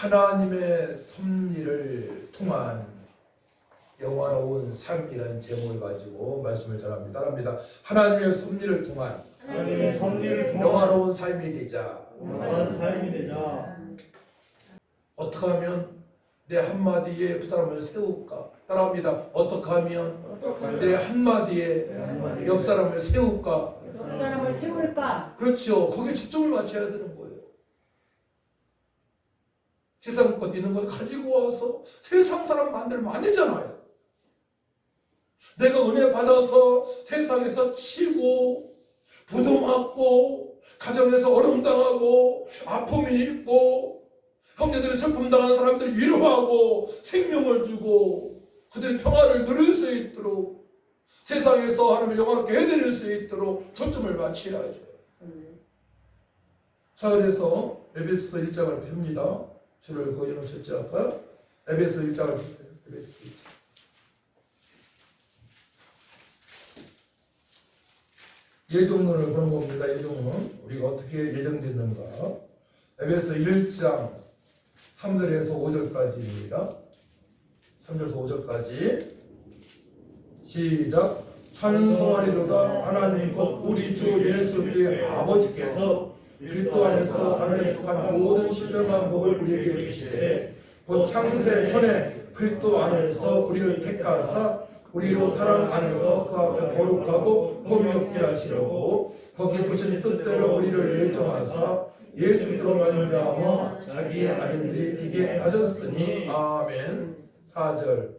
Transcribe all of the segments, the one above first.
하나님의 섭리를 통한 영원로운 삶이라는 제목을 가지고 말씀을 전합니다. 따라합니다. 하나님의 섭리를 통한 영원로운 삶이 되자. 어떻게 하면 내 한마디에 그 사람을 세울까? 따라합니다. 어떻게 하면 내 한마디에 옆 사람을 세울까? 그 사람을 세울까? 그렇죠. 거기에 초점을 맞춰야 되는 거예요. 세상 것 있는 걸 가지고 와서 세상 사람 만들면 안 되잖아요. 내가 은혜 받아서 세상에서 치고 부도맞고 가정에서 어려움당하고 아픔이 있고 형제들이 슬픔당하는 사람들을 위로하고 생명을 주고 그들의 평화를 누릴 수 있도록 세상에서 하나님을 영원하게 해드릴 수 있도록 초점을 맞춰야죠. 자, 그래서 에베소 1장을 펴니다. 줄을 거의 놓쳤지 아까? 에베소 1장을 펴세요. 에베소 1장. 예정론을 보는 겁니다. 예정론. 우리가 어떻게 예정됐는가. 에베소 1장 3절에서 5절까지입니다. 3절에서 5절까지 시작. 찬송하리로다. 하나님 곧 우리 주 예수 그리스도의 아버지께서 그리스도 안에서 하늘에 속한 모든 신령한 복을 우리에게 주시되 곧 창세 전에 그리스도 안에서 우리를 택하사 우리로 사랑 안에서 그 앞에 거룩하고 흠이 없게 하시려고 거기 보신 뜻대로 우리를 예정하사 예수 그리스도로 말미암아 자기의 아들들이 되게 하셨으니 아멘. 4절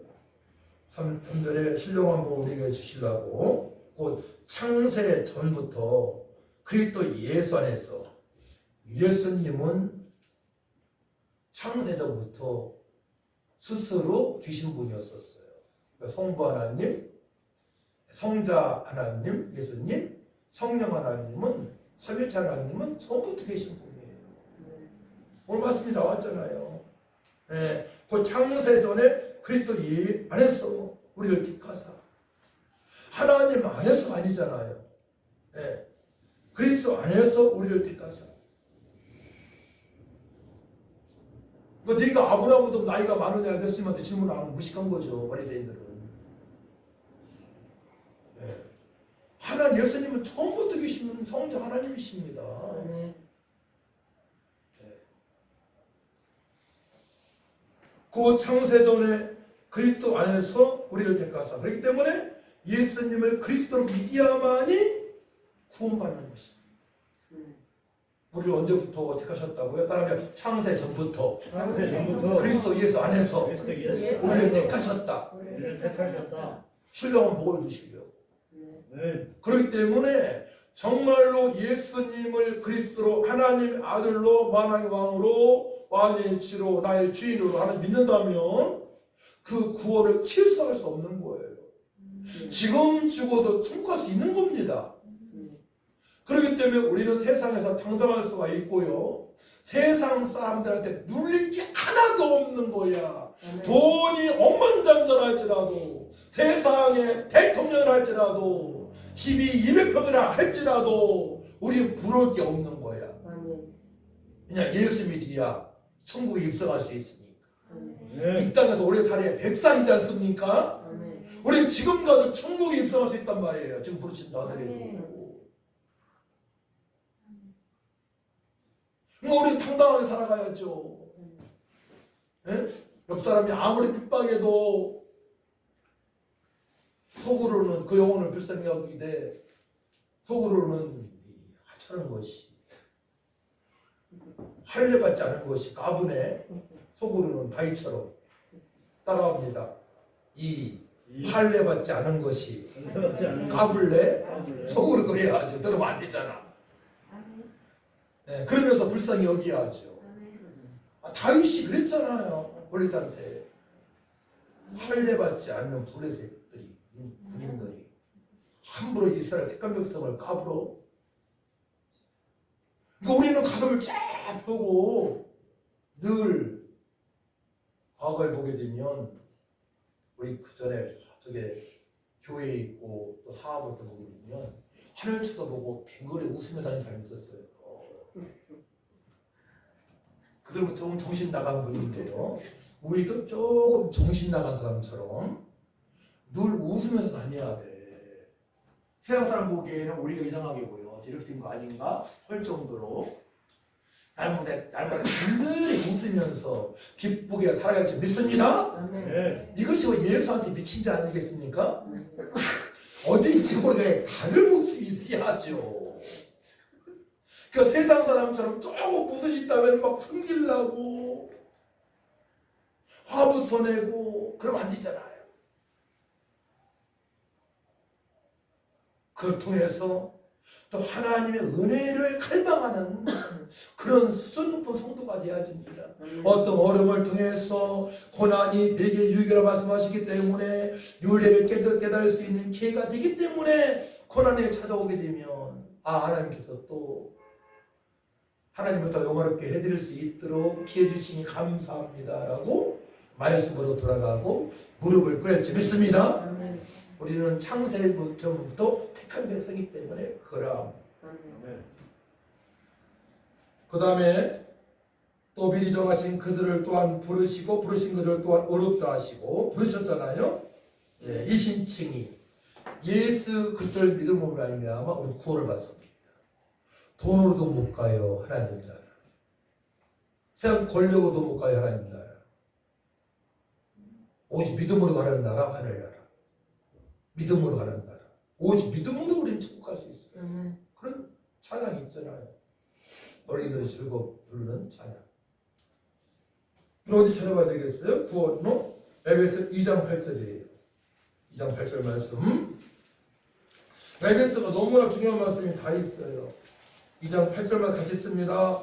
3절에 신령한 복을 우리에게 주시려고 곧 창세 전부터 그리스도 예수 안에서 예수님은 창세 전부터 스스로 계신 분이었었어요. 그러니까 성부 하나님, 성자 하나님, 예수님, 성령 하나님은 삼위일체 하나님은 처음부터 계신 분이에요. 오늘 말씀이 나왔잖아요. 네, 그 창세 전에 그리스도 안에서 우리를 택하사 하나님 안에서 아니잖아요. 네, 그리스도 안에서 우리를 택하사. 네가 아브라함보다 나이가 많으냐 예수님한테 질문하면 무식한 거죠. 바리새인들은. 네. 하나님 예수님은 처음부터 계신 성자 하나님이십니다. 네. 그 창세전에 그리스도 안에서 우리를 택하사. 그렇기 때문에 예수님을 그리스도로 믿어야만이 구원받는 것입니다. 우리를 언제부터 택하셨다고요? 따라하면 창세 전부터 그리스도 예수 안에서 우리를 택하셨다. 신령한 복을 주시려고. 그렇기 때문에 정말로 예수님을 그리스도로 하나님의 아들로 만왕의 왕으로 만유의 치로 나의 주인으로 하나님 믿는다면 그 구원을 실수할 수 없는 거예요. 지금 죽어도 천국 갈 수 있는 겁니다. 그렇기 때문에 우리는 세상에서 당당할 수가 있고요. 세상 사람들한테 눌릴 게 하나도 없는 거야. 돈이 억만장者할지라도 세상에 대통령을 할지라도 집이 200평이나 할지라도 우리는 부러울 게 없는 거야. 그냥 예수 믿어야 천국에 입성할 수 있으니까. 이 땅에서 오래 살아야 100살이지 않습니까? 우리는 지금 가도 천국에 입성할 수 있단 말이에요. 지금 부르신다 하더라도. 우리는 당당하게 살아가야죠. 네? 옆 사람이 아무리 핍박해도 속으로는 그 영혼을 불쌍히 여기되 속으로는 하찮은 것이 할례받지 않은 것이 까부네. 속으로는 바위처럼 따라합니다. 이 할례받지 않은 것이 까불래? 속으로 그래야죠. 들으면 안 되잖아. 네, 그러면서 불쌍히 여기야죠. 다윗이 그랬잖아요. 골리앗한테 할례받지 않는 블레셋들이 군인들이 함부로 이스라엘 택한 백성을 까불어. 그러니까 우리는 가슴을 쫙 펴고 늘 과거에 보게 되면 우리 그 전에 저게 교회에 있고 또 사업을 때 보게 되면 하늘 쳐다보고 뱅글에 웃으며 다니는 사람이 있었어요. 그러면 조금 정신 나간 분인데요. 우리도 조금 정신 나간 사람처럼 늘 웃으면서 다녀야 돼. 세상 사람 보기에는 우리가 이상하게 보여. 이렇게 된 거 아닌가? 할 정도로 날마다 늘 웃으면서 기쁘게 살아갈 줄 믿습니다. 아멘. 이것이 예수한테 미친 자 아니겠습니까? 어디인지 모르게 다른 모습이 있어야죠. 그러니까 세상 사람처럼 조금 무슨 있다면 막 숨기려고 화부터 내고 그러면 안 되잖아요. 그걸 통해서 또 하나님의 은혜를 갈망하는 그런 수준 높은 성도가 되어야 됩니다. 어떤 어려움을 통해서 고난이 내게 유익이라 말씀하시기 때문에 윤례를 깨달을 수 있는 기회가 되기 때문에 고난에 찾아오게 되면 하나님께서 또 하나님부터 영화롭게 해드릴 수 있도록 기회 주시니 감사합니다라고 말씀으로 돌아가고 무릎을 꿇을지 믿습니다. 아멘. 우리는 창세부터 택한 백성이기 때문에 그러합니다. 그 다음에 또 미리 정하신 그들을 또한 부르시고 부르신 그들을 또한 어렵다 하시고 부르셨잖아요. 이 신칭이 예수 그리스도를 믿음으로 말미암아 우리 구원을 받습니다. 돈으로도 못 가요 하나님 나라. 세상 권력으로도 못 가요 하나님 나라. 오직 믿음으로 가는 나라 하늘나라. 믿음으로 가는 나라. 오직 믿음으로 우리는 천국 갈 수 있어요. 그런 찬양이 있잖아요. 어린이들이 즐겁게 부르는 찬양. 어디 찾아봐야 되겠어요? 구원로 에베소 2장 8절이에요. 2장 8절 말씀. 에베소가 너무나 중요한 말씀이 다 있어요. 2장 8절만 같이 씁니다.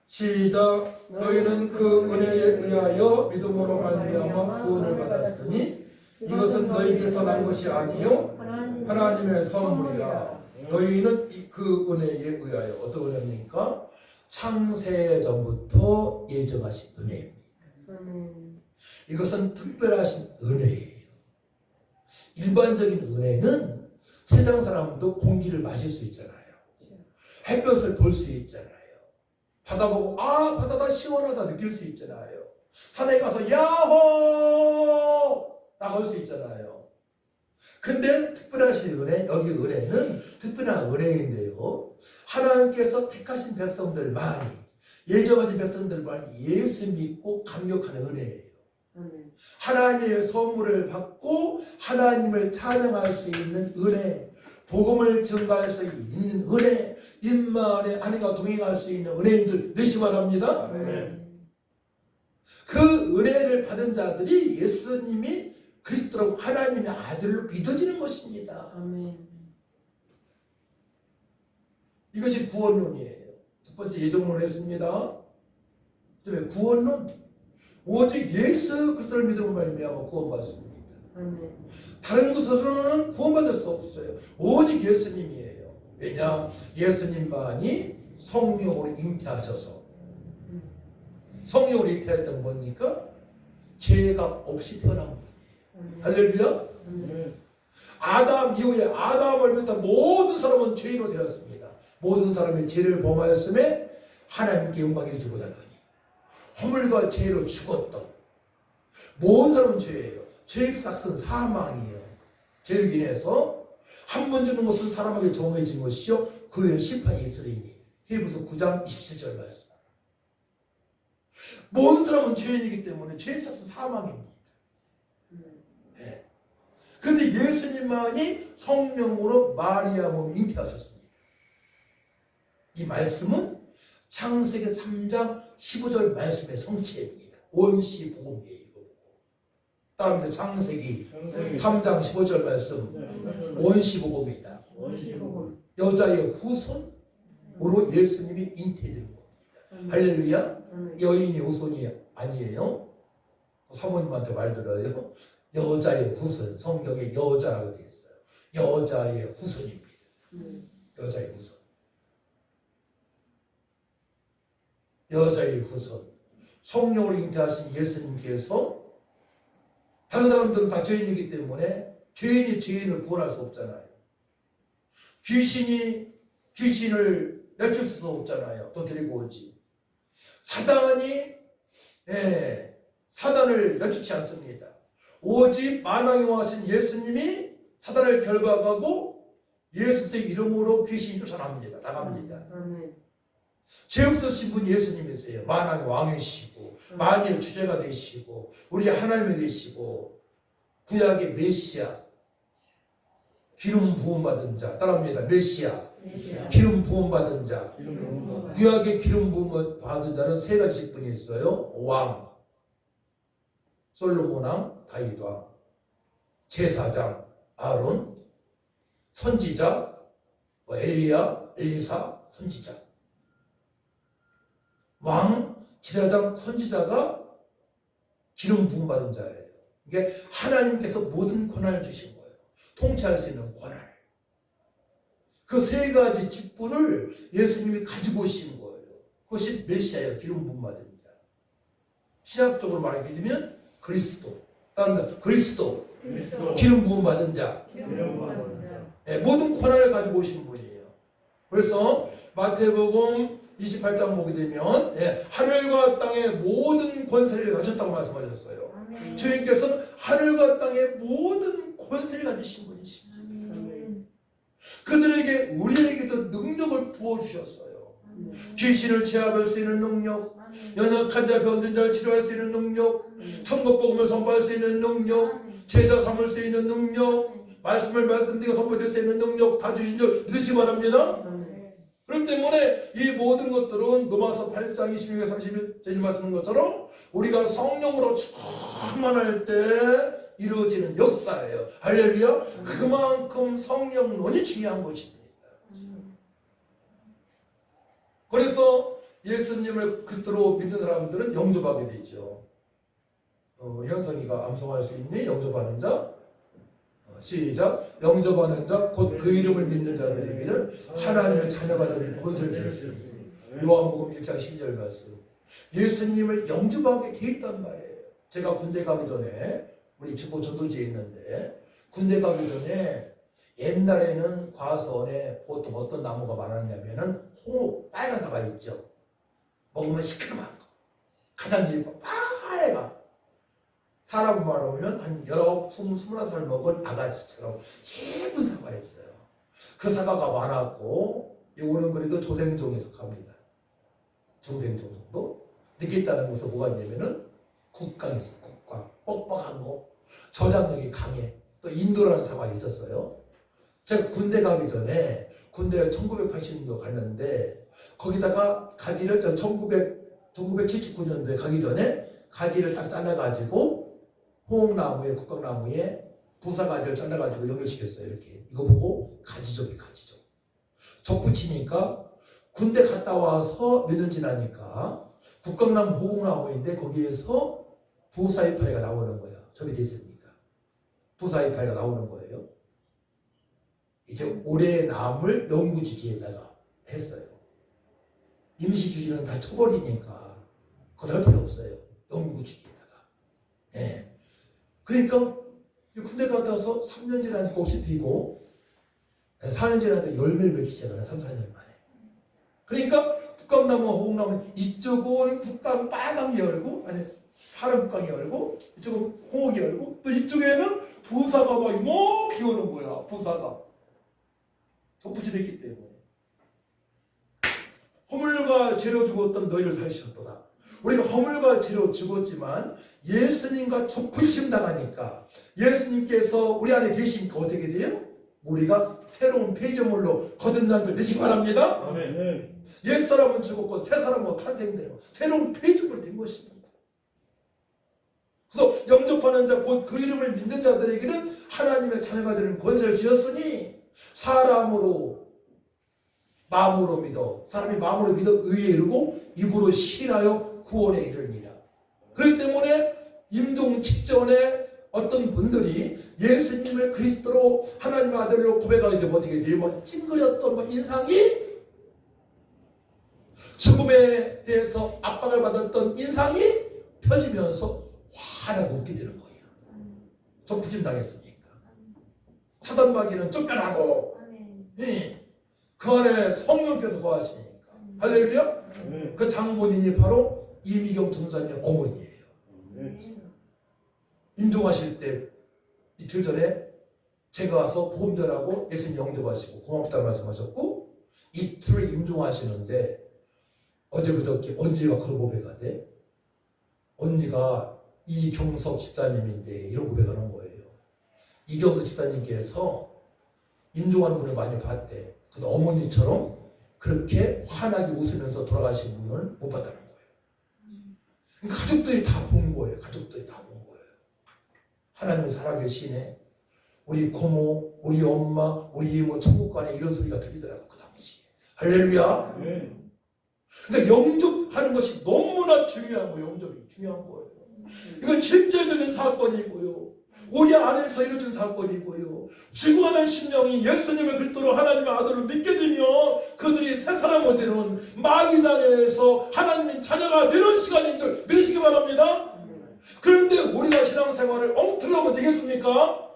시작. 너희는 그 은혜에 의하여 믿음으로 말미암아 구원을 받았으니 이것은 너희에게서 난 것이 아니요 하나님의 선물이라. 너희는 그 은혜에 의하여 어떤 은혜입니까? 창세전부터 예정하신 은혜입니다. 이것은 특별하신 은혜예요. 일반적인 은혜는 세상 사람도 공기를 마실 수 있잖아요. 햇볕을 볼 수 있잖아요. 바다 보고 바다다 시원하다 느낄 수 있잖아요. 산에 가서 야호 나갈 수 있잖아요. 근데 특별하신 은혜, 여기 은혜는 특별한 은혜인데요. 하나님께서 택하신 백성들만, 예정하신 백성들만 예수 믿고 감격하는 은혜예요. 하나님의 선물을 받고 하나님을 찬양할 수 있는 은혜, 복음을 증가할 수 있는 은혜, 인만의 하나님과 동행할 수 있는 은혜인 줄 믿으시 바랍니다. 그 은혜를 받은 자들이 예수님이 그리스도로 하나님의 아들로 믿어지는 것입니다. 이것이 구원론이에요. 첫 번째 예정론 했습니다. 그다음에 구원론. 오직 예수 그리스도를 믿음으로 말미암아 구원받습니다. 다른 것으로는 구원받을 수 없어요. 오직 예수님이에요. 왜냐? 예수님만이 성령으로 잉태하셔서. 성령으로 잉태했던 뭡니까? 죄가 없이 태어난 분이에요. 할렐루야. 아담 이후에 아담을 비롯한 모든 사람은 죄인으로 되었습니다. 모든 사람이 죄를 범하였음에 하나님께 영광을 이루지 못하더니 허물과 죄로 죽었던 모든 사람은 죄예요. 죄의 삭은 사망이에요. 죄로 인해서 한 번 주는 것은 사람에게 정해진 것이요 그 외에는 심판이 있으리니. 히브리서 9장 27절 말씀. 모든 사람은 죄인이기 때문에 죄의 삭은 사망입니다. 그런데 예수님만이 성령으로 마리아 몸 잉태하셨습니다. 이 말씀은 창세기 3장 15절 말씀의 성취입니다. 원시복음이에요. 다음에 창세기 3장 15절 말씀 원시복음이다. 여자의 후손으로 예수님이 잉태된 겁니다. 할렐루야. 여인의 후손이 아니에요. 사모님한테 말 들어요. 여자의 후손, 성경에 여자라고 되어 있어요. 여자의 후손입니다. 여자의 후손. 여자의 후손. 성령으로 잉태하신 예수님께서 다른 사람들은 다 죄인이기 때문에 죄인이 죄인을 구원할 수 없잖아요. 귀신이 귀신을 내칠 수 없잖아요. 또 데리고 오지. 사단이 사단을 멸치지 않습니다. 오직 만왕의 왕이신 예수님이 사단을 결박하고 예수의 이름으로 귀신이 쫓아납니다. 나갑니다. 죄 없으신 분 예수님이세요. 만왕의 왕이시고 만유의 주제가 되시고 우리 하나님이 되시고 구약의 메시아, 기름 부음 받은 자. 따라합니다. 메시아, 기름 부음 받은 자. 구약의 기름 부음 받은 자는 세 가지 직분이 있어요. 왕, 솔로몬 왕, 다윗 왕, 제사장 아론, 선지자 엘리야, 엘리사, 선지자. 왕, 제사장, 선지자가 기름 부음 받은 자예요. 이게 하나님께서 모든 권한을 주신 거예요. 통치할 수 있는 권한. 그 세 가지 직분을 예수님이 가지고 오신 거예요. 그것이 메시아예요. 기름 부음 받은 자. 신학적으로 말하게 되면 그리스도. 따른다. 그리스도. 기름 부음 받은 자. 모든 권한을 가지고 오신 분이에요. 그래서 마태복음 28장 보게 되면 하늘과 땅의 모든 권세를 가졌다고 말씀하셨어요. 주님께서는 하늘과 땅의 모든 권세를 가지신 분이십니다. 그들에게 우리에게도 능력을 부어주셨어요. 귀신을 제압할 수 있는 능력, 연약한 자 병든 자를 치료할 수 있는 능력, 천국 복음을 선포할 수 있는 능력, 제자 삼을 수 있는 능력, 말씀을 말씀드리고 선포될 수 있는 능력 다 주신 줄 믿으시기 바랍니다. 그렇기 때문에 이 모든 것들은 로마서 8장 26에 31절 말씀인 것처럼 우리가 성령으로 충만할 때 이루어지는 역사예요. 할렐루야. 그만큼 성령론이 중요한 것입니다. 그래서 예수님을 그리스도로 믿는 사람들은 영접하게 되죠. 현성이가 암송할 수 있니? 영접하는 자. 시작. 영접하는 자, 곧 그 이름을 믿는 자들에게는 하나님의 자녀가 되는 권세를 주셨으니. 요한복음 1장 12절 말씀. 예수님을 영접하게 돼 있단 말이에요. 제가 군대 가기 전에 우리 지구 전도지에 있는데 군대 가기 전에 옛날에는 과수원에 보통 어떤 나무가 많았냐면은 홍옥 빨간 사과 있죠. 먹으면 시큼한 거. 가장이 빨간. 사람 말하면 한 19, 21살 먹은 아가씨처럼 예쁜 사과였어요. 그 사과가 많았고 이거는 그래도 조생종에 속합니다. 조생종 정도? 느꼈다는 것은 뭐가 있냐면은 국강이 있어요. 국강. 뻑뻑한 거. 저장력이 강해. 또 인도라는 사과가 있었어요. 제가 군대 가기 전에 군대를 1980년도 갔는데 거기다가 가지를 1979년도에 가기 전에 가지를 딱 잘라가지고 호옥나무에 국강나무에 부사가지를 잘라가지고 연결시켰어요. 이렇게 이거 보고 가지족이 가지족. 적 붙이니까 군대 갔다 와서 몇 년 지나니까 국강나무 호옥나무인데 거기에서 부사이파리가 나오는 거예요. 접이 됐습니까? 부사이파리가 나오는 거예요. 이제 오래 남을 영구주기에다가 했어요. 임시주기는 다 쳐버리니까 그거 할 필요 없어요. 영구주기에다가. 그러니까 군대 갔다 와서 3년 지나니까 꽃이 피고 4년 지나니까 열매를 맺기 시작하는 3, 4년 만에. 그러니까 국강나무와 호옥나무 이쪽은 국강 빨강이 열고 아니 파란 국강이 열고 이쪽은 홍옥이 열고 또 이쪽에는 부사가 막 이렇게 오는 거야. 부사가 접붙이됐기 때문에 허물과 죄로 죽었던 너희를 살리셨도다. 우리가 허물과 죄로 죽었지만 예수님과 접붙임 당하니까 예수님께서 우리 안에 계시니까 어떻게 돼요? 우리가 새로운 피조물로 거듭난 걸 믿으시기 바랍니다. 아멘. 옛 사람은 죽었고 새 사람은 탄생되고 새로운 피조물 된 것입니다. 그래서 영접하는 자 곧 그 이름을 믿는 자들에게는 하나님의 자녀가 되는 권세를 주셨으니 사람으로 마음으로 믿어 사람이 마음으로 믿어 의에 이르고 입으로 시인하여 구원에 이르니라. 그렇기 때문에 임종 직전에 어떤 분들이 예수님을 그리스도로 하나님의 아들로 고백하게 되면 어떻게 돼요? 찡그렸던 인상이 죽음에 대해서 압박을 받았던 인상이 펴지면서 환하고 웃게 되는 거예요. 적부심 당했으니까. 사단마귀는 쫓겨나고 그 안에 성령께서 거하시니까 할렐루야. 그 장본인이 바로 이미경 전사님 어머니예요. 임종하실 때 이틀 전에 제가 와서 복음 전하고 예수님 영접하시고 고맙다 말씀하셨고, 이틀에 임종하시는데 어제 그저께 언니가 그런 고백가 돼. 언니가 이경석 집사님인데 이런 고백을 한 거예요. 이경석 집사님께서 임종하는 분을 많이 봤대. 근데 어머니처럼 그렇게 환하게 웃으면서 돌아가신 분을 못 봤다는 거예요. 가족들이 다 본 거예요. 가족들이 다 본 거예요. 하나님은 살아계시네. 우리 고모, 우리 엄마, 우리 이모 천국 가네, 이런 소리가 들리더라고 그 당시에. 할렐루야. 근데 영접하는 것이 너무나 중요한 거예요. 영접이 중요한 거예요. 이건 실제적인 사건이고요. 우리 안에서 이루어진 사건이고요. 죽어가는 심령이 예수님을 그리스도로 하나님의 아들을 믿게 되면 그들이 새 사람이 되는 마귀당에서 하나님의 자녀가 되는 시간인 줄 믿으시기 바랍니다. 그런데 우리가 신앙생활을 엉터리 하면 되겠습니까?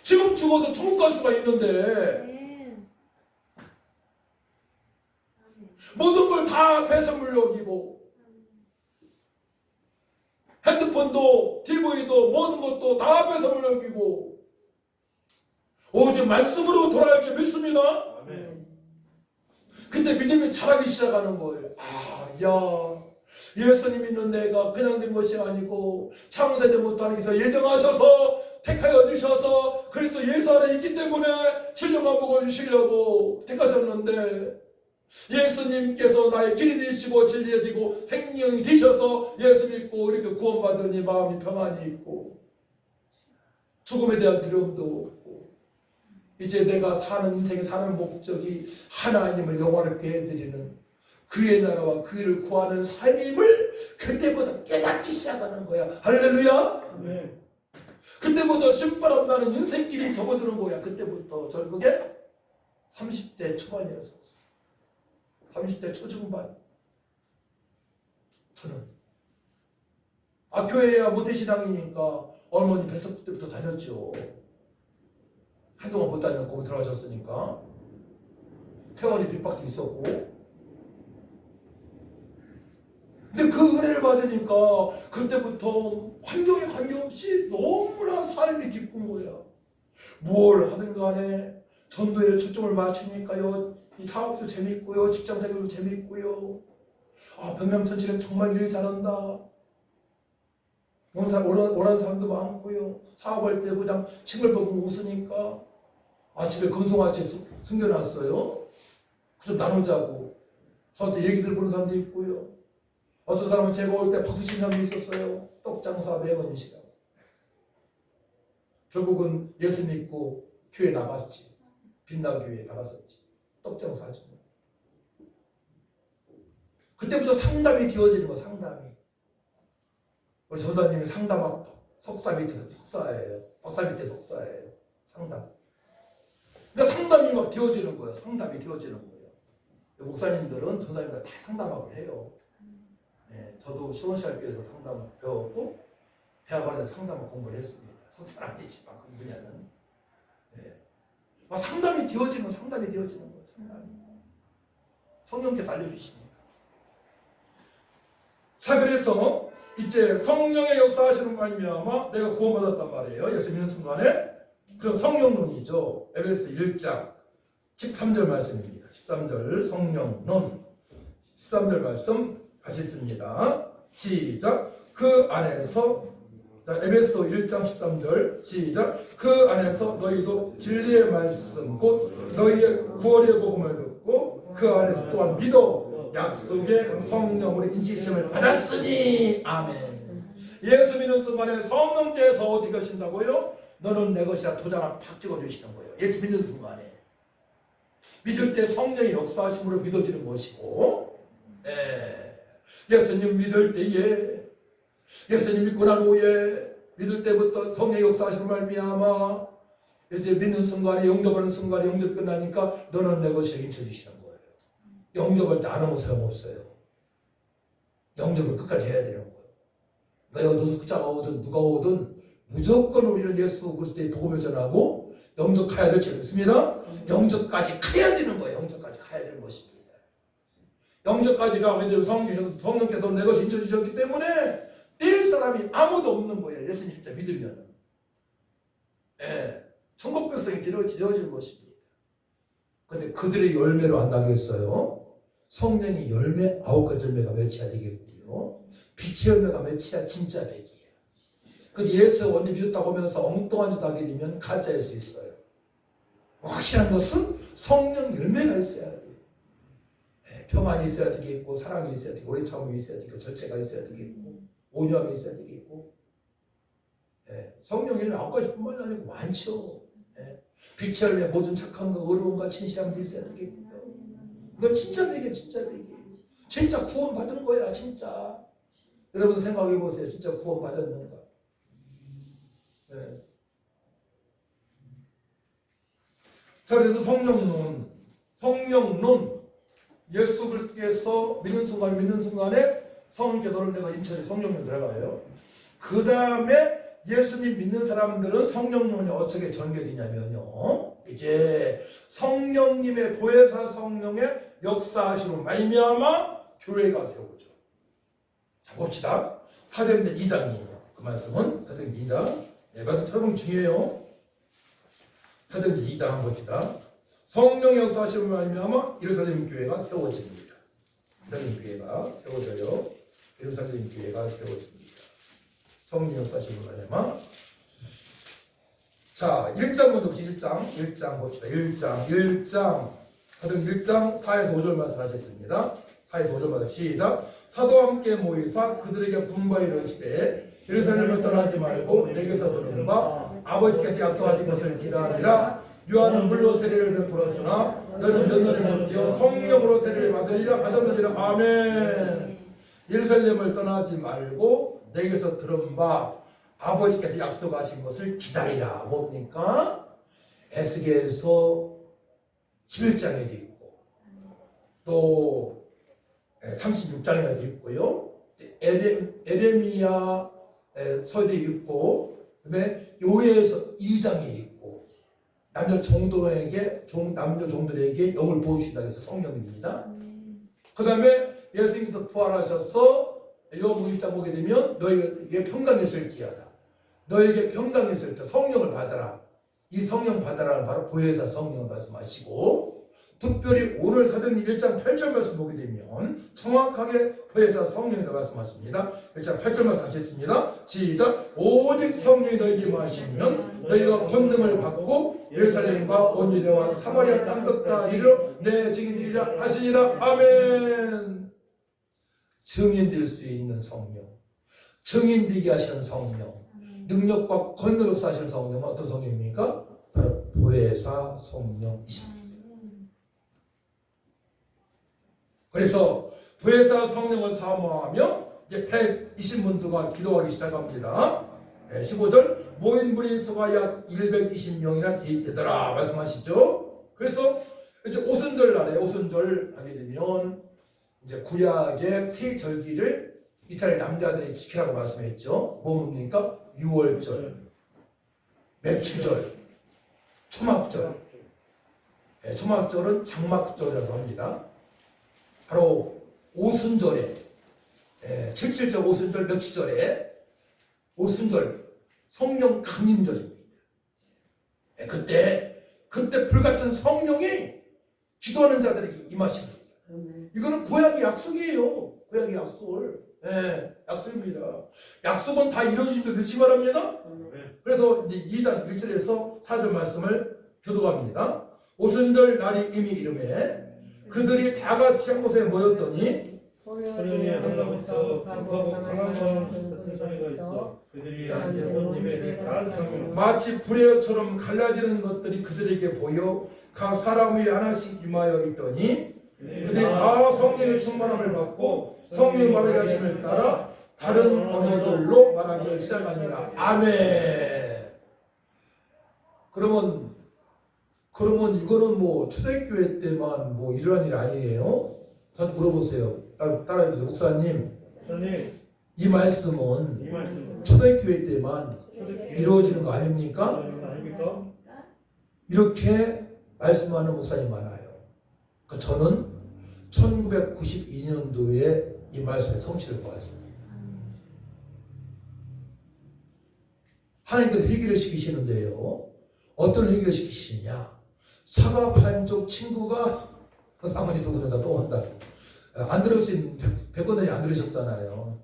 지금 죽어도 천국 갈 수가 있는데 모든 걸 다 배설물 여기고 핸드폰도 TV도 모든 것도 다 배설물 여기고 오직 말씀으로 돌아갈 줄 믿습니다. 근데 믿음이 자라기 시작하는 거예요. 예수님 믿는 내가 그냥 된 것이 아니고 창세전부터 하나님께서 예정하셔서 택하여 주셔서 그리스도 예수 안에 있기 때문에 신령한 복을 주시려고 택하셨는데, 예수님께서 나의 길이 되시고 진리가 되고 생명이 되셔서 예수 믿고 이렇게 구원받으니 마음이 평안이 있고 죽음에 대한 두려움도 없고, 이제 내가 사는 인생에 사는 목적이 하나님을 영화롭게 해드리는 그의 나라와 그를 구하는 삶임을 그때부터 깨닫기 시작하는 거야. 할렐루야. 그때부터 신바람 나는 인생길이 접어드는 거야. 그때부터. 저 그게 30대 초반이었어. 30대 초중반. 저는 교회야 모태신앙이니까 어머니 뱃속 때부터 다녔죠. 한동안 못 다녔고 들어가셨으니까 세월이 빗박도 있었고, 근데 그 은혜를 받으니까 그때부터 환경에 관계없이 너무나 삶이 기쁜 거야. 뭘 하든 간에 전도에 초점을 맞추니까요, 이 사업도 재밌고요, 직장생활도 재밌고요. 백남천지는 정말 일 잘한다. 오라는 사람도 많고요. 사업할 때 그냥 칭얼거리고 웃으니까 집에 금송아지 숨겨놨어요. 좀 나누자고 저한테 얘기 들어보는 사람도 있고요. 어떤 사람은 제가 올 때 박수 치는 사람도 있었어요. 떡장사 매원이시라고. 결국은 예수 믿고 교회 나갔지. 빛나교회에 나갔었지. 떡장사 하지만. 그때부터 상담이 되어지는 거, 상담이. 우리 전사님이 상담학 석사 밑에 석사예요. 박사 밑에 석사예요. 상담. 그러니까 상담이 막 되어지는 거예요. 상담이 되어지는 거예요. 목사님들은 전사님들 다 상담학을 해요. 저도 시원시할교에서 상담을 배웠고 대학원에서 상담을 공부를 했습니다. 석사는 아니지만 그 분야는. 상담이 되어지는 거예요. 상담이. 성령께서 알려주시니까. 자, 그래서 이제 성령의 역사하시는 말미암아 내가 구원받았단 말이에요. 예수 믿는 순간에. 그럼 성령론이죠. 에베소 1장 13절 말씀입니다. 13절 성령론 13절 말씀 같이 읽습니다. 시작. 그 안에서, 에베소 1장 13절 시작. 그 안에서 너희도 진리의 말씀 곧 너희의 구원의 복음을 듣고 그 안에서 또한 믿어 약속의 성령으로 인치심을 받았으니. 아멘. 예수 믿는 순간에 성령께서 어떻게 하신다고요? 너는 내 것이라 도장을 팍 찍어주시는 거예요. 예수 믿는 순간에. 믿을 때 성령의 역사하심으로 믿어지는 것이고, 예수님 믿을 때에, 예수님 믿고 난 후에 믿을 때부터 성령의 역사하심을 말미암아 이제 믿는 순간에, 영접하는 순간에, 영접 끝나니까 너는 내 것이라 인쳐주시는 거예요. 영접할 때 안 하면 소용없어요. 영접을 끝까지 해야 되는 거예요. 너희가 노숙자가 오든 누가 오든 무조건 우리는 예수 그리스도의 복음을 전하고 영접 가야 될 줄 믿습니다. 영접까지 가야 되는 거예요. 영접까지 가야 되는 것입니다. 영접까지 가게 되면 성령께서 내 것이 인쳐주셨기 때문에 뗄 사람이 아무도 없는 거예요. 예수님 진짜 믿으면은. 예, 천국 백성이 되어질 것입니다. 근데 그들의 열매로 한다고 했어요. 성령이 열매, 9가지 열매가 맺혀야 되겠고요. 빛의 열매가 맺혀야 진짜 백이에요. 그 예수 언니 믿었다고 하면서 엉뚱한 짓 하게 되면 가짜일 수 있어요. 확실한 것은 성령 열매가 있어야 돼요. 예, 평안이 있어야 되겠고, 사랑이 있어야 되겠고, 오래 참음이 있어야 되겠고, 절제가 있어야 되겠고, 온유함이 있어야 되겠고. 예, 성령 열매 9가지뿐만이 아니고 많죠. 예, 빛의 열매 모든 착함과 의로움과 진실함도 있어야 되겠고요. 이건 진짜 백이에요. 진짜 백이에요. 진짜 구원 받은 거야. 진짜. 여러분 생각해 보세요. 진짜 구원 받았는가? 네. 자, 그래서 성령론 예수 그리스도께서 믿는 순간에 성령께서 내가 인천에 성령론 들어가요. 그 다음에 예수님 믿는 사람들은 성령론이 어떻게 전개되냐면요. 이제 성령님의 보혜사 성령의 역사하시로 말미암아 교회가 세워져. 자, 봅시다. 사도행전 2장이에요. 그 말씀은 사도행전 2장. 네, 말씀 처음 중요해요. 사도행전 2장 한번 봅시다. 성령의 역사하시로 말미암아 예루살렘 교회가 세워집니다. 예루살렘 교회가 세워져요. 예루살렘 교회가 세워집니다. 성령 역사하시로 말미암아. 자, 1장 먼저 봅시다. 1장 봅시다. 1장 사도행전 1장 4에서 5절 말씀하셨습니다. 4에서 5절 말씀 시작. 사도와 함께 모이사 그들에게 분부하여 이르시되 예루살렘을 떠나지 말고 내게서 들은 바 아버지께서 약속하신 것을 기다리라. 요한은 물로 세례를 베풀었으나 너는 몇 날이 못 되어 성령으로 세례를 받으리라 하셨느니라. 아멘. 예루살렘을 떠나지 말고 내게서 들은 바 아버지께서 약속하신 것을 기다리라. 뭡니까? 에스겔서 11장에도 있고 또 36장에도 있고요. 에레미야 서도 있고 그다음에 요엘서 2장에 있고 남녀 종들에게 영을 부으신다 해서 성령입니다. 그 다음에 예수님께서 부활하셔서 요한복음 20장 보게 되면 너에게 평강이 있을지어다. 너에게 평강이 있을 때 성령을 받아라. 이 성령 받아라는 바로 보혜사 성령을 말씀하시고 특별히 오늘 사도행전 1장 8절 말씀 보게 되면 정확하게 보혜사 성령이라고 말씀하십니다. 1장 8절 말씀하셨습니다. 시작. 오직 성령이 너에게 임하시면 너희가 권능을 받고 예루살렘과 온 유대와 사마리아 땅 끝까지 이르러 내 증인들이라 하시니라. 아멘. 증인될 수 있는 성령, 증인되게 하시는 성령, 능력과 권능을 역사하시는 성령은 어떤 성령입니까? 바로 보혜사 성령이십니다. 그래서 보혜사 성령을 사모하며 이제 120문도가 기도하기 시작합니다. 15절 모인 분이 수가 약 120명이나 되더라 말씀하시죠. 그래서 이제 오순절 날에 오순절 하게 되면 이제 구약의 세 절기를 이스라엘 남자들이 지키라고 말씀했죠. 뭡니까? 유월절, 맥추절, 초막절. 초막절은 장막절이라고 합니다. 바로 오순절에 77절 오순절 맥추절에 오순절 성령 강림절입니다. 그때 불같은 성령이 기도하는 자들에게 임하십니다. 이거는 구약의 약속이에요. 구약의 약속을. 약속입니다. 약속은 다 이루어진 줄 믿으시 바랍니다. 그래서 이제 2장 1절에서 4절 말씀을 교도합니다. 오순절 날이 이미 이름에 그들이 다 같이 한 곳에 모였더니 소년이 한나부터 급하고 강한 소리가 있어 그들이 앉아 온 집에 가득하고 마치 불의처럼 갈라지는 것들이 그들에게 보여 각 사람 위에 하나씩 임하여 있더니 그들이 다 성령의 충만함을 받고 성령 말하게 하심을 따라 다른 언어들로 말하기 시작하니라. 아멘. 그러면 이거는 뭐 초대교회 때만 뭐 이러한 일 아니에요? 저한테 물어보세요. 따라해주세요. 목사님, 이 말씀은 초대교회 때만 이루어지는 거 아닙니까? 이렇게 말씀하는 목사님 많아요. 저는 1992년도에 이 말씀의 성취를 보았습니다. 하나님께서 회개를 시키시는데요. 어떤 회개를 시키시느냐? 사과 반쪽 친구가 사모님 두 분은 다 또 한다. 안 들으신 100%이 안 들으셨잖아요.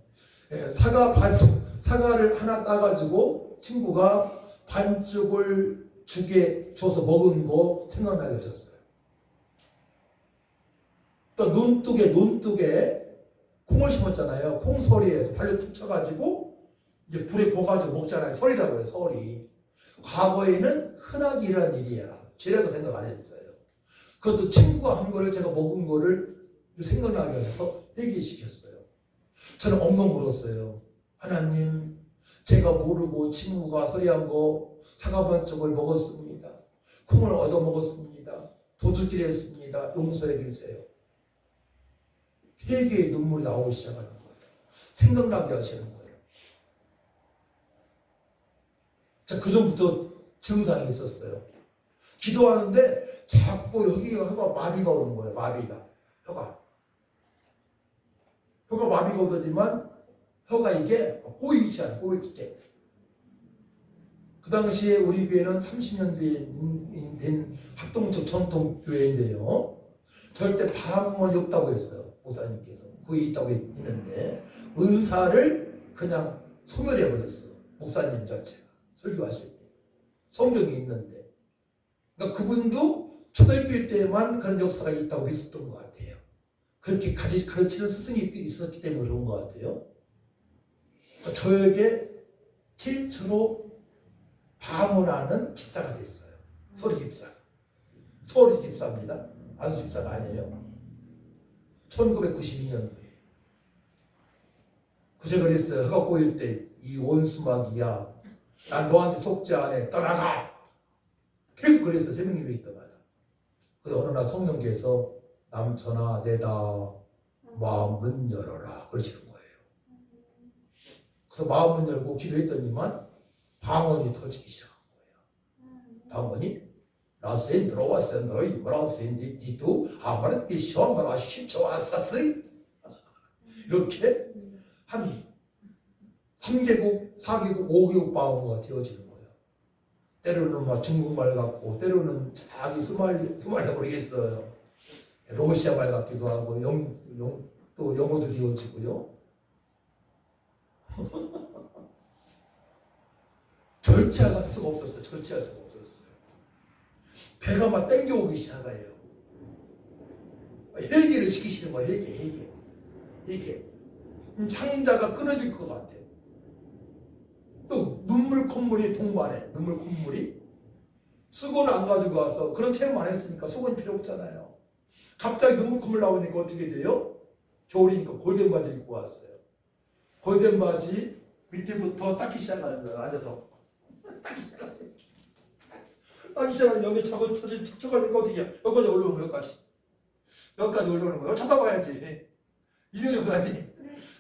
사과를 하나 따가지고 친구가 반쪽을 죽에 줘서 먹은 거 생각나게 하셨어요. 또 논둑에 콩을 심었잖아요. 콩서리에 발로 툭 쳐가지고 이제 불에 구워가지고 먹잖아요. 설이라고 해요. 설이. 과거에는 흔하게 일어난 일이야. 죄라고 생각 안 했어요. 그것도 친구가 한 거를 제가 먹은 거를 생각나게 해서 회개시켰어요. 저는 엉엉 울었어요. 하나님, 제가 모르고 친구가 서리한 거 사과반쪽을 먹었습니다. 콩을 얻어 먹었습니다. 도둑질 했습니다. 용서해 주세요. 회개의 눈물이 나오기 시작하는 거예요. 생각나게 하시는 거예요. 자, 그 전부터 증상이 있었어요. 기도하는데 자꾸 여기가 마비가 오는 거예요. 혀가 마비가 오더니만 혀가 이게 꼬이지 않아요. 꼬이게. 그 당시에 우리 교회는 30년 된 합동적 전통교회인데요. 절대 방언이 없다고 했어요. 목사님께서. 그게 있다고 했는데 은사를 그냥 소멸해버렸어. 목사님 자체가. 설교하실 때. 성경이 있는데. 그러니까 그분도 초등학교 때만 그런 역사가 있다고 믿었던 것 같아요. 그렇게 가르치는 스승이 있었기 때문에 그런 것 같아요. 그러니까 저에게 최초로 방언하는 집사가 됐어요. 소리 집사. 소리 집사입니다. 안수 집사가 아니에요. 1992년도에. 그제 그랬어요. 혀가 꼬일 때 이 원수막이야. 난 너한테 속지 않아. 떠나가. 계속 그랬어요. 새벽예배 있다마다. 그래서 어느 날 성령께서 남천아 내다 마음문 열어라 그러시는 거예요. 그래서 마음문 열고 기도했더니만 방언이 터지기 시작한 거예요. 방언이 라센 들어왔어 너희 라센 디도 아마는 비시험하라 십초왔었어요. 이렇게 한 3개국, 4개국, 5개국 방언가 되어지는 거예요. 때로는 막 중국말 같고 때로는 자기 수말려 모르겠어요. 러시아 말 같기도 하고 또 영어도 되어지고요. 절제할 수가 없었어요. 절제할 수가 없었어요. 배가 막 땡겨오기 시작해요. 회개를 시키시는 거예요. 회개. 창자가 끊어질 것 같아요. 또 눈물 콧물이 동반해. 눈물 콧물이 수건을 안 가지고 와서 그런 체험 안 했으니까 수건이 필요 없잖아요. 갑자기 눈물 콧물 나오니까 어떻게 돼요? 겨울이니까 골덴 바지 입고 왔어요. 골덴 바지 밑에부터 닦기 시작하는 거예요. 앉아서 닦기 시작하면 여기 저거 척척하니까 어떻게 해요? 여기까지 올라오는 거예요. 여기까지 올라오는 거예요. 쳐다봐야지. 이명혁 선생님.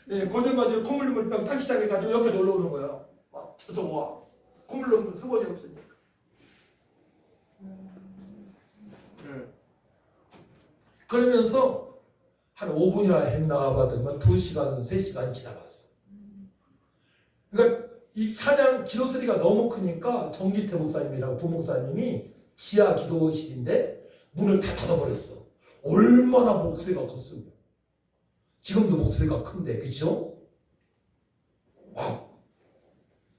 네, 골덴 바지를 콧물 눈물 닦기 시작해가지고 여기까지 올라오는 거예요. 막 쳐져와. 콧물 눈물 수건이 없으니까. 그러면서 한 5분이나 했나 봤더니 2시간, 3시간이 지나갔어. 그러니까 이 찬양 기도 소리가 너무 크니까 정기태 목사님이라고 부목사님이 지하 기도실인데 문을 다 닫아버렸어. 얼마나 목소리가 컸으면. 지금도 목소리가 큰데, 그쵸? 막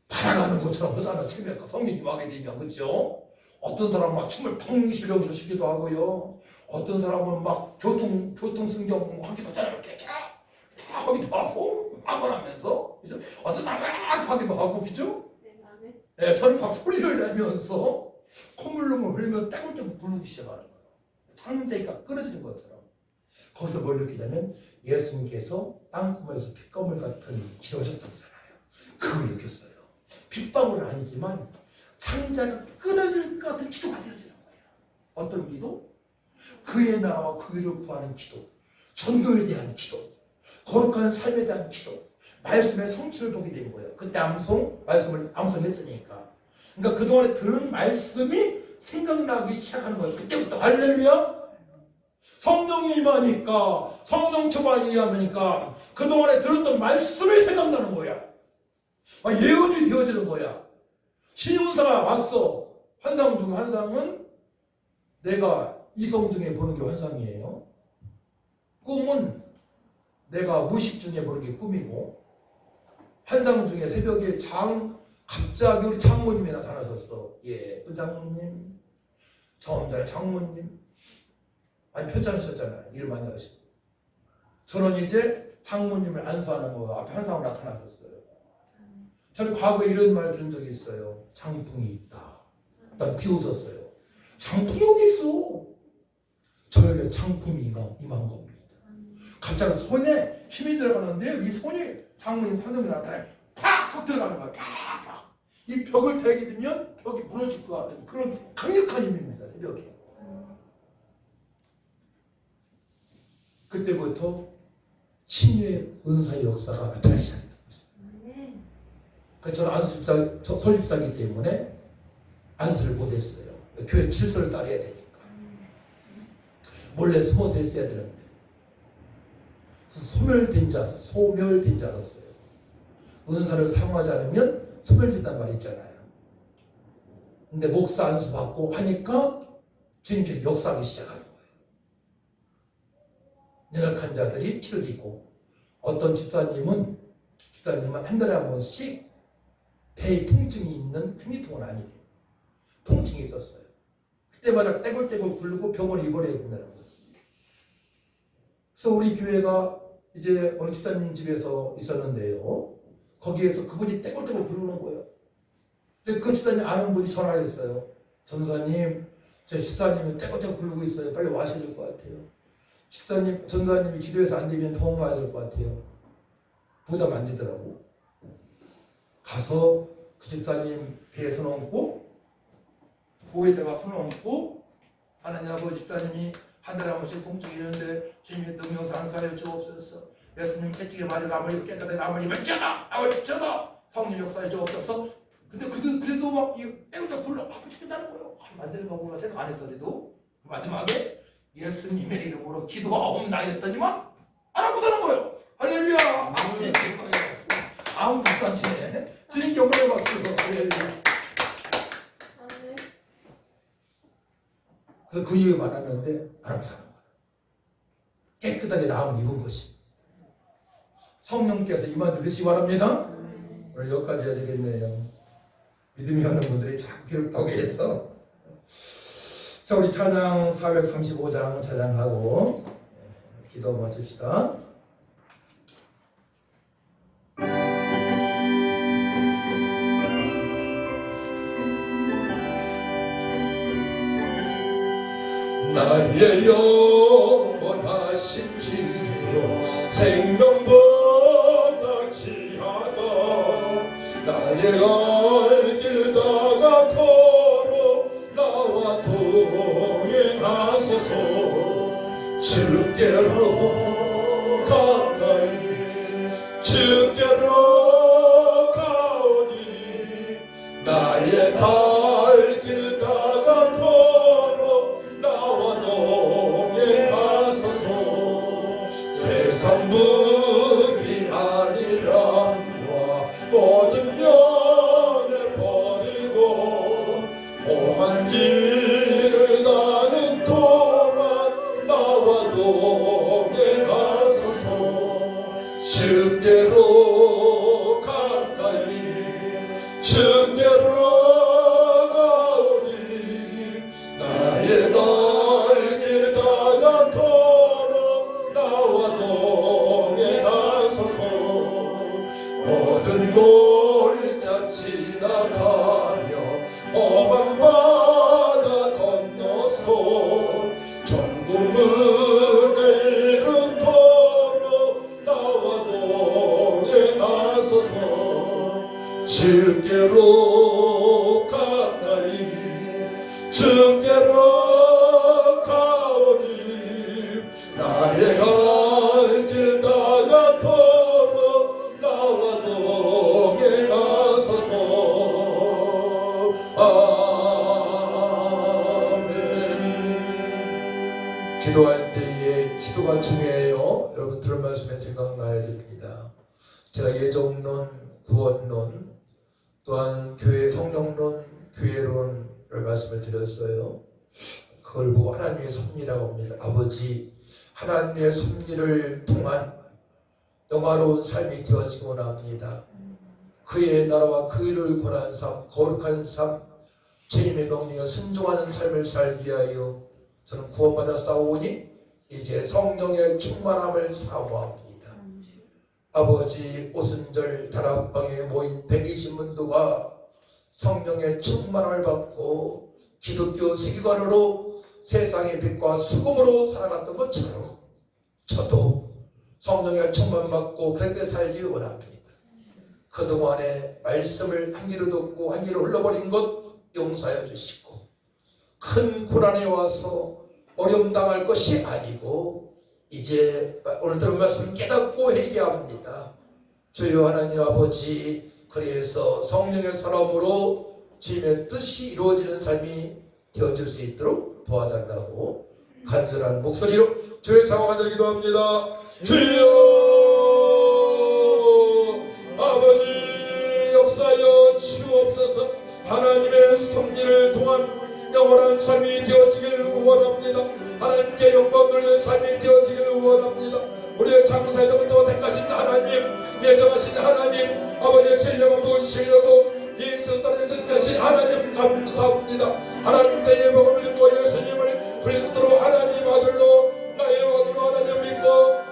바라가는 것처럼 하잖아. 처음에 성령님 하게 되면, 그쵸? 어떤 사람은 막 춤을 펑 실력으로 시기도 하고요. 어떤 사람은 막 교통승경 하기도 하잖아요. 이렇게 하기도 하고, 하고나면서, 그죠? 어떤 사람은 막 하기도 하고, 그죠? 네, 저는 막 소리를 내면서 콧물로 흘리면 떼굴떼굴 부르기 시작하는 거예요. 창자가 끊어지는 것처럼. 거기서 뭘 느끼냐면 예수님께서 땅구멍에서 핏방울 같은 기도하셨다고 하잖아요. 그걸 느꼈어요. 핏방울은 아니지만 창자가 끊어질 것 같은 기도가 되어지는 거예요. 어떤 기도? 그의 나라와 그의를 구하는 기도, 전도에 대한 기도, 거룩한 삶에 대한 기도, 말씀의 성취를 보게 된 거예요. 그때 말씀을 암송했으니까. 그러니까 그동안에 들은 말씀이 생각나기 시작하는 거예요. 그때부터 할렐루야. 성령이 임하니까, 성령 초반이 임하니까 그동안에 들었던 말씀이 생각나는 거야. 예언이 되어지는 거야. 신용사가 왔어. 환상 중 환상은 내가 이성 중에 보는 게 환상이에요. 꿈은 내가 무식 중에 보는 게 꿈이고, 환상 중에 새벽에 갑자기 우리 장모님이 나타나셨어. 예쁜 장모님, 처음 잘 장모님. 아니 편찮으셨잖아요. 일 많이 하시고. 저는 이제 장모님을 안수하는 거 앞에 환상으로 나타나셨어요. 저는 과거에 이런 말 들은 적이 있어요. 장풍이 있다. 난 비웃었어요. 장풍이 어디 있어? 저에게 장풍이 임한 겁니다. 갑자기 손에 힘이 들어가는데 이 손이 장모님 산성이 나타나요. 팍 들어가는 거야. 팍. 이 벽을 대게 되면 벽이 무너질 것 같은 그런 강력한 힘입니다. 새벽에. 그때부터 신유의 은사의 역사가 나타나기 시작했던 것입니다. 저는 설립자이기 때문에 안수를 못했어요. 교회 질서를 따라야 되니까. 몰래 숨어서 했어야 되는데. 소멸된 줄 알았어요. 은사를 사용하지 않으면 소멸된단 말이 있잖아요. 근데 목사 안수 받고 하니까 주님께서 역사하기 시작하는 거예요. 연약한 자들이 치료되고, 어떤 집사님은 한 달에 한 번씩 배에 통증이 있는 생리통은 아니래요. 통증이 있었어요. 그때마다 떼굴떼굴 굴르고 병원에 입원해야 된다는 거예요. 그래서 우리 교회가 이제 어느 집사님 집에서 있었는데요. 거기에서 그분이 떼굴떼굴 굴르는 거예요. 근데 그 집사님 아는 분이 전화했어요. 전사님, 저 집사님이 떼굴떼굴 굴르고 있어요. 빨리 와셔야 될 것 같아요. 전사님이 기도해서 안 되면 병원 가야 될 것 같아요. 부담 안 되더라고. 가서 그 집사님 배에 손 얹고, 보에다가 손 얹고, 하나님 아버지 집사님이 한 달에 한 번씩 통증이 있는데 주님의 능력을 안수하여 주옵소서. 예수님 채찍에 맞은 아버님 깨끗한 아버님을 쩌다! 아버님 쩌다! 성령 역사에 주옵소서. 근데 그래도 막 애우다 불러 아프 죽겠다는 거예요. 만들어 먹으라 생각 안 해서 그래도 마지막에 예수님의 이름으로 기도하옵나이다 했더니만 알아보다는 거예요. 할렐루야. 아무도 안 치네. 주님 영광의 박수. 할렐루야. 그래서 그 이후에 만났는데 알아보다는 거예요. 깨끗하게 나음을 입은 것이. 성령께서 임하지 믿으시기 바랍니다. 오늘 여기까지 해야 되겠네요. 믿음이 없는 분들이 자꾸 기록하게 해서. 자, 우리 찬양 435장 찬양하고 기도 마칩시다. 나의 영원하신 기도 생명보다 귀하다. 나의 갈 길 다가도록 나와 동행하소서. 주께로 가까이 주께로 가오니 나의 갈 길 다가도록 나와 동행하소서. 세상 무기 아니라 모든 면을 버리고 험한 길을 가는 동안 나와 동행하소서. 주께로 가까이 주께로 가오니 나의 갈 길 다가도록 나와 동행하소서. 모든 골짜 지나가며 험한 바다 건너서 천국문을 이루도록 나와 동행하소서. 주께로 가까이 주께로 가오니 나의 갈 길 다가도록 나와 동행하소서. 아멘. 기도할 때 기도가 중요해요. 여러분 들은 말씀에 생각나야 됩니다. 제가 예정론, 구원론, 또한 교회 성령론, 교회론을 말씀을 드렸어요. 그걸 보고 하나님의 섭리라고 합니다. 아버지, 하나님의 섭리를 통한 영화로운 삶이 되어지기 원합니다. 그의 나라와 그 일을 권한 삶, 거룩한 삶, 주님의 명령에 순종하는 삶을 살기 위하여 저는 구원받아 싸우니 이제 성령의 충만함을 사모합니다. 아버지, 오순절 다락방에 모인 120문도가 성령의 충만함을 받고 기독교 세계관으로 세상의 빛과 수금으로 살아갔던 것처럼 저도 성령의 충만받고 그렇게 살기 원합니다. 그동안에 말씀을 한 귀로 듣고 한 귀로 흘러버린 것 용서해 주시고, 큰 고난에 와서 어려움 당할 것이 아니고 이제 오늘 들은 말씀 깨닫고 회개합니다. 주여 하나님 아버지, 그래서 성령의 사람으로 주님의 뜻이 이루어지는 삶이 되어질 수 있도록 도와달라고 간절한 목소리로 주의 장화간절 기도합니다. 주여 아버지, 역사여 주옵소서. 하나님의 섭리를 통한 영원한 삶이 되어지기를 원합니다. 하나님께 영광 돌리는 삶이 되어지기를 원합니다. 우리의 창세전부터 택하신 하나님, 예정하신 하나님, 아버지의 신령한 도우시려고 예수 따르는 대신 하나님 감사합니다. 하나님 때의 복음을 믿고 예수님을 그리스도로 하나님 아들로 나의 왕으로 하나님 믿고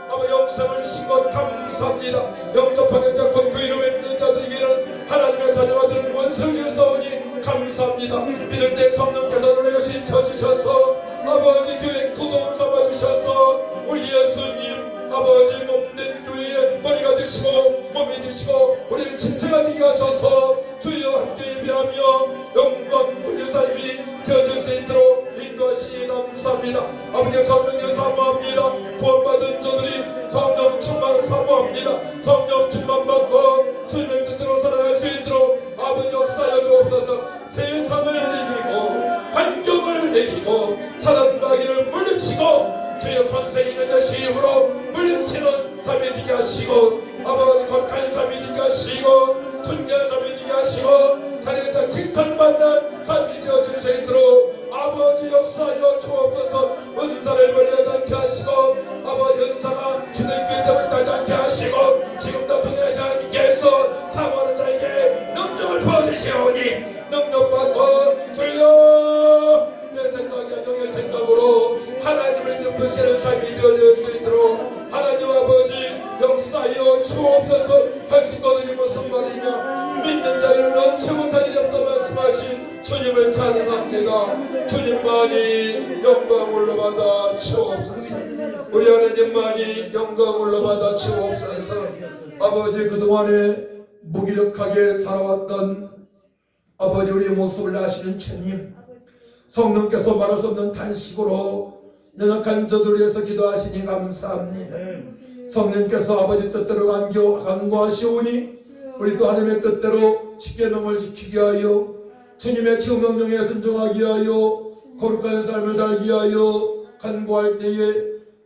아버지 영생을 주신 것 감사합니다. 영접하는 자, 곧 그 이름에 있는 자들에게는 하나님의 자녀가 되는 원수를 주사오니 감사합니다. 믿을 때 성령께서 우리 것이 쳐주셔서 아버지 교회 구성을 삼아주셔서 우리 예수님 아버지 몸된 교회의 머리가 되시고 몸이 되시고 우리는 친체가 되게 하셔서 주여 함께 예배하며 영광 돌릴 삶이 되어질 수 있도록 인도하시니 감사합니다. 아버지 성령님 사모합니다. 구원받은 저들이 성령 충만을 사모합니다. 성령 충만 받고 주님의 뜻대로 살아갈 수 있도록 아버지 역사여 주옵소서. 세상을 이기고 환경을 이기고 사단마귀를 물리치고 주여 권세 있는 자식 힘으로 물리치는 삶이 되게 하시고 아버지 거룩한 삶이 되게 하시고 존귀한 삶이 되게 하시고 자리에다 칭찬받는 삶이 되어질 수 있도록 아버지 역사여 주옵소서. 은사를 버리지 않게 하시고 아버지 은사가 기독교에 때문에 따지 않게 하시고 지금도 동일하신 하나님께서 사모하는 자에게 능력을 부어주시오니 능력받고 주여 내 생각이 아니라 생각으로 하나님을 덮으시는 삶이 되어질 수 있도록 하나님 아버지 역사여 주옵소서. 할 수 있거든요. 무슨 말이냐, 믿는 자에는 넘치 못한 일이 없다 말씀하신 주님을 찬양합니다. 주님만이 영광 올라받아 주옵소서. 우리 하나님만이 영광 올라받아 주옵소서. 아버지, 그동안에 무기력하게 살아왔던 아버지 우리의 모습을 아시는 주님, 성령께서 말할 수 없는 단식으로 연약한 저들 위해서 기도하시니 감사합니다. 성령께서 아버지 뜻대로 간구하시오니 우리도 하나님의 뜻대로 십계명을 지키게 하여 주님의 지휘명령에 순종하게 하여 거룩한 삶을 살게 하여 간구할 때에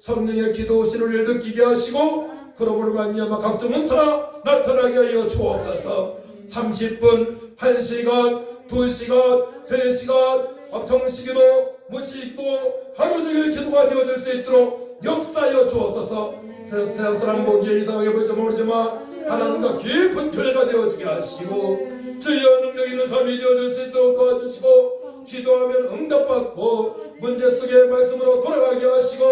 성령의 기도 신호를 느끼게 하시고 그러므로 말미암아 각종 은사가 나타나게 하여 주옵소서. 30분, 1시간, 2시간, 3시간 정식기도 무식기도 하루 종일 기도가 되어질 수 있도록 역사하여 주옵소서. 세상 사람 보기에 이상하게 볼지 모르지만 하나님과 깊은 교제가 되어지게 하시고 주여 능력 있는 삶이 되어질 수 있도록 도와주시고 기도하면 응답받고 문제 속의 말씀으로 돌아가게 하시고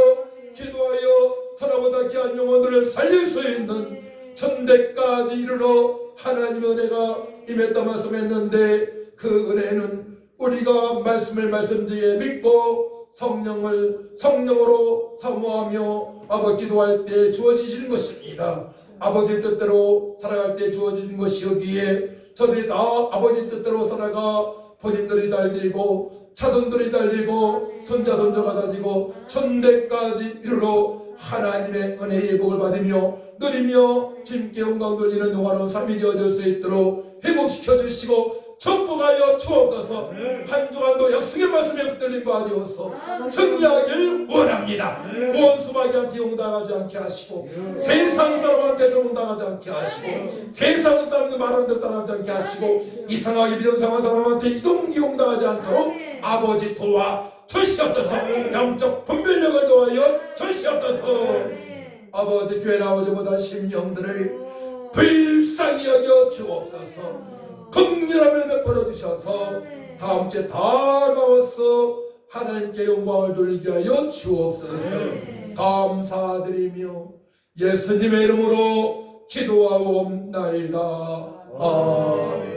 기도하여 천하보다 귀한 영혼들을 살릴 수 있는 천대까지 이르러 하나님의 은혜가 임했다 말씀했는데 그 은혜는 우리가 말씀을 말씀드리에 믿고 성령으로 사모하며 아버지 기도할 때 주어지시는 것입니다. 아버지 뜻대로 살아갈 때 주어지는 것이었기에 저들이 다 아버지 뜻대로 살아가 본인들이 달리고 자손들이 달리고 손자 손자가 달리고 천대까지 이르러 하나님의 은혜의 복을 받으며 누리며 주님께 영광 돌리는 영화로운 삶이 되어질 수 있도록 회복시켜 주시고 축복하여 주옵소서. 한 주간도 약속의 말씀에 붙들린 바 되어서 승리하길 원합니다. 원수마귀한테 용당하지 않게 하시고 세상 사람한테 용당하지 않게 하시고 세상 사람들 말하는 대로 따라하지 않게 하시고 이상하게 비정상한 사람한테 이동기 용당하지 않도록 아버지 도와 주시옵소서. 영적 분별력을 도하여 주시옵소서. 아버지 교회 아버지보다 심령들을 불쌍히 여겨 주옵소서. 긍휼함을 베풀어 주셔서 다음 주에 다 나와서 하나님께 영광을 돌리게 하여 주옵소서. 감사드리며 예수님의 이름으로 기도하옵나이다. 아멘.